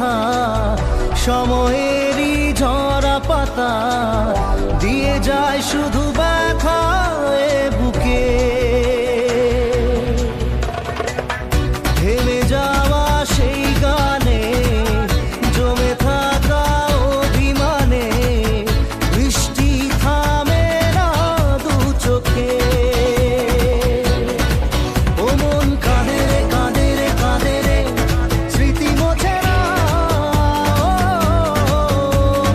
কথা, সময়েরই ঝরা পাতা দিয়ে যায় শুধু ব্যথা এ বুকে। থেমে যাওয়া সেই গানে জমে থাকা অভিমানে বৃষ্টি থামে না দু চোখে। ও মন কাঁদে রে কাঁদে রে কাঁদে রে, স্মৃতি মোছে না।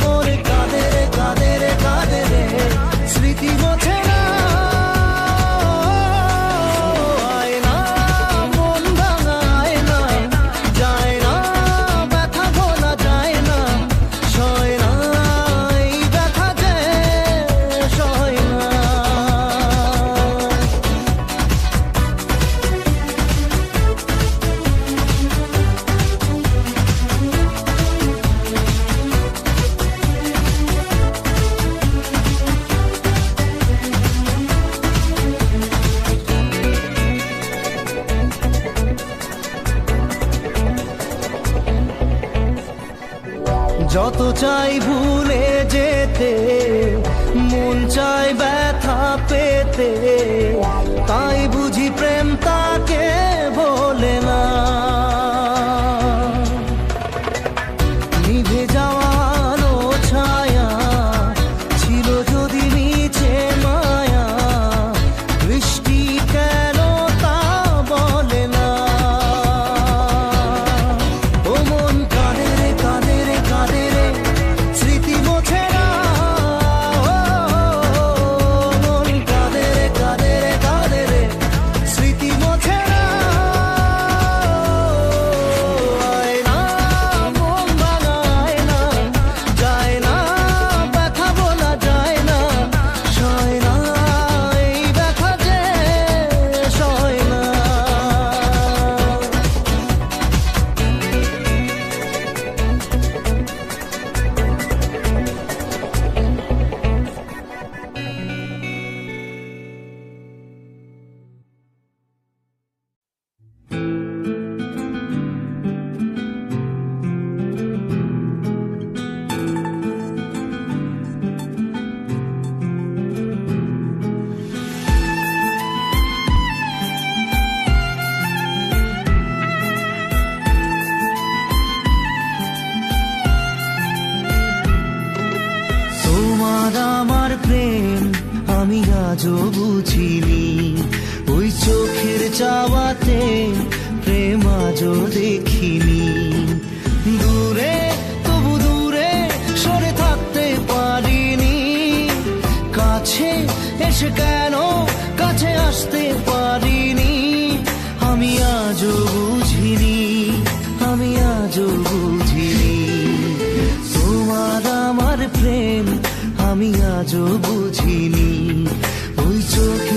মন কাঁদে রে কাঁদে রে কাঁদে রে, স্মৃতি মোছে না। আয় না মন ভাঙায় না, যায় না ব্যথা ভোলা যায় না, সয় না এই ব্যথা যে সয় না। যত চাই ভুলে যেতে, মন চাই ব্যথা পেতে, তাই বুঝি প্রেম তাকে বলে না। নিভে যাওয়া আলো ছায়া ছিল যদি নিচে মায়া, বৃষ্টি কেন তা বলে না। ও মন কাঁদে রে কাঁদে রে কাঁদে রে, স্মৃতি মোছে না। মন কাঁদে রে কাঁদে রে কাঁদে রে, স্মৃতি মোছে না। আয় না মন ভাঙায় না, যায় না ব্যথা বলা যায় না, সয় না এই ব্যথা যে সয় না। তোমার আমার প্রেম আমি আজও বুঝিনি, ওই চোখের চাওয়াতে প্রেম আজও দেখিনি। দূরে তবু দূরে সরে থাকতে পারিনি, কাছে এসে কেন কাছে আসতে পারিনি। আমি আজও বুঝিনি, আমি আজও বুঝিনি, তোমার আমার প্রেম আমি আজও বুঝিনি, ওই চোখে